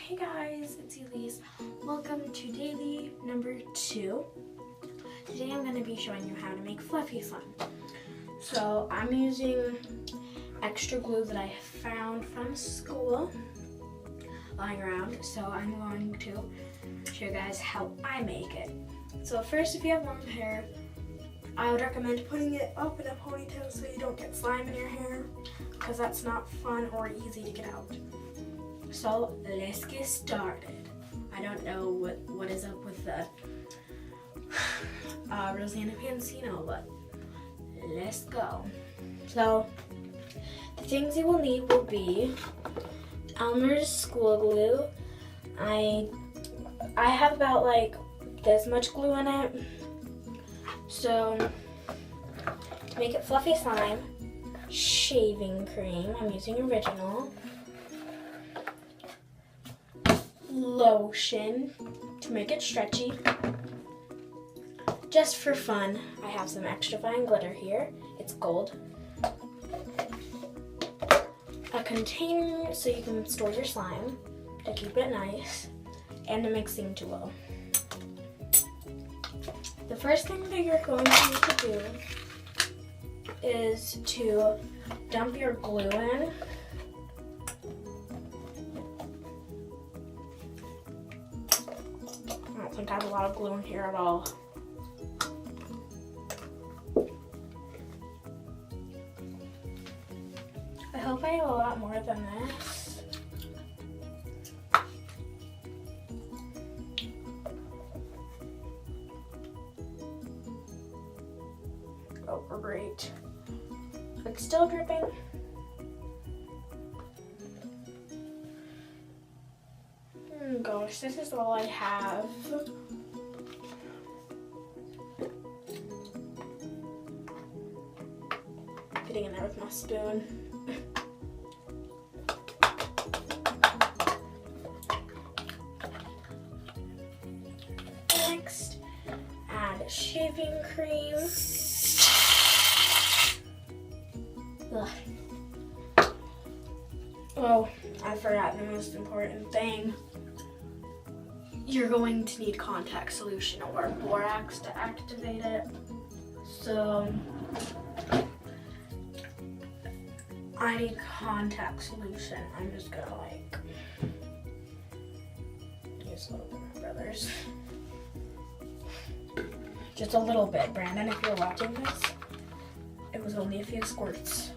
Hey guys, it's Elise. Welcome to daily number 2. Today I'm going to be showing you how to make fluffy slime. So I'm using extra glue that I found from school lying around. So I'm going to show you guys how I make it. So first, if you have long hair, I would recommend putting it up in a ponytail so you don't get slime in your hair, because that's not fun or easy to get out. So let's get started. I don't know what is up with the Rosanna Pansino, but let's go. So the things you will need will be Elmer's school glue. I have about like this much glue in it. So to make it fluffy slime, shaving cream, I'm using original. Lotion to make it stretchy. Just for fun, I have some extra fine glitter here. It's gold. A container so you can store your slime to keep it nice, and a mixing tool. The first thing that you're going to need to do is to dump your glue in. I don't think I have a lot of glue in here at all. I hope I have a lot more than this. Oh, great. It's still dripping. Gosh, this is all I have. Getting in there with my spoon. Next, add shaving cream. Ugh. Oh, I forgot the most important thing. You're going to need contact solution or borax to activate it. So I need contact solution. I'm just gonna like use a little bit, my brothers. Just a little bit, Brandon, if you're watching this. It was only a few squirts.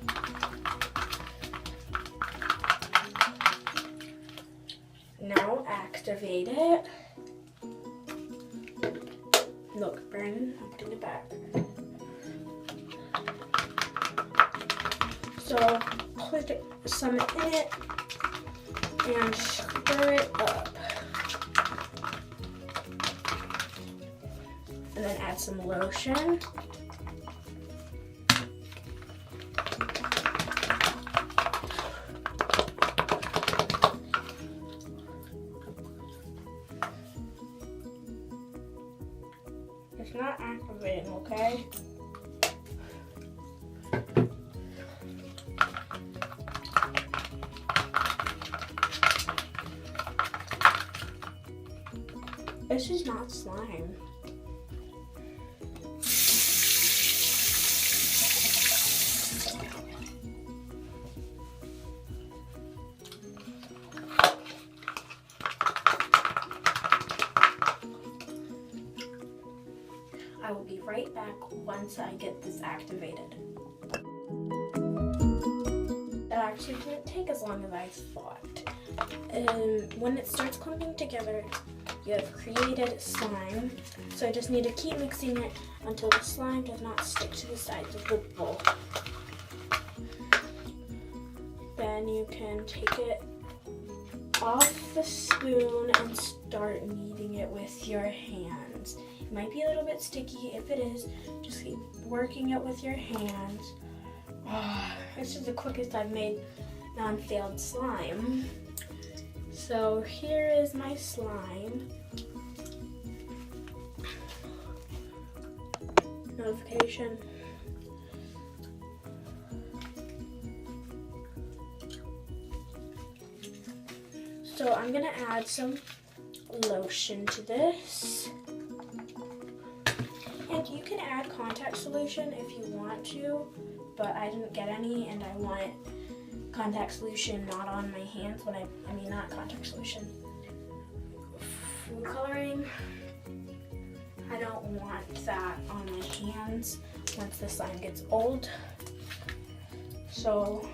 Now activate it. Look, Brandon, I'm putting it back. So put some in it and stir it up. And then add some lotion. It's not activating, okay? This is not slime. I will be right back once I get this activated. It actually didn't take as long as I thought. When it starts clumping together, you have created slime. So I just need to keep mixing it until the slime does not stick to the sides of the bowl. Then you can take it off the spoon and start kneading it with your hands. It might be a little bit sticky. If it is, just keep working it with your hands. Oh, this is the quickest I've made non-failed slime. So here is my slime. Notification. So So I'm gonna add some lotion to this. And you can add contact solution if you want to, but I didn't get any and I want contact solution not on my hands when I mean not contact solution. Food coloring. I don't want that on my hands once the slime gets old. So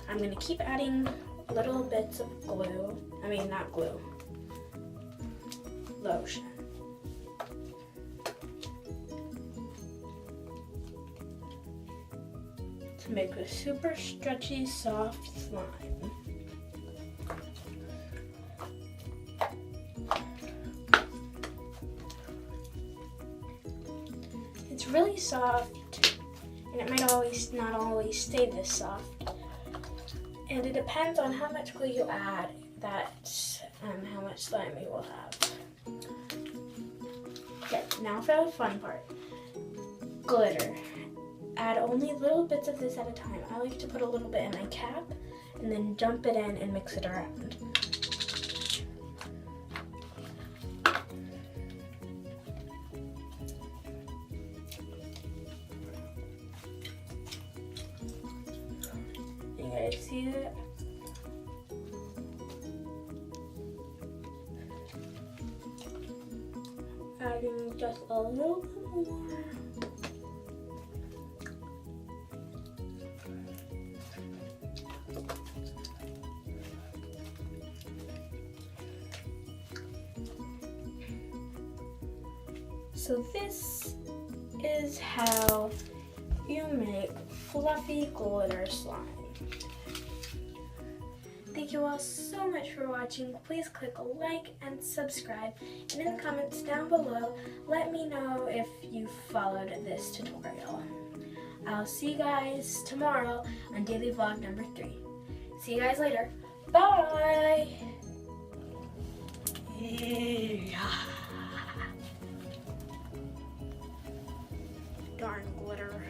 I'm gonna keep adding little bits of glue. I mean not glue. Lotion. To make a super stretchy, soft slime. It's really soft, and it might not always stay this soft. And it depends on how much glue you add, that's how much slime you will have. Okay, now for the fun part. Glitter. Add only little bits of this at a time. I like to put a little bit in my cap and then dump it in and mix it around. You guys see it? Adding just a little bit more. So this is how you make fluffy glitter slime. Thank you all so much for watching. Please click like and subscribe. And in the comments down below, let me know if you followed this tutorial. I'll see you guys tomorrow on daily vlog number 3. See you guys later. Bye! Darn glitter.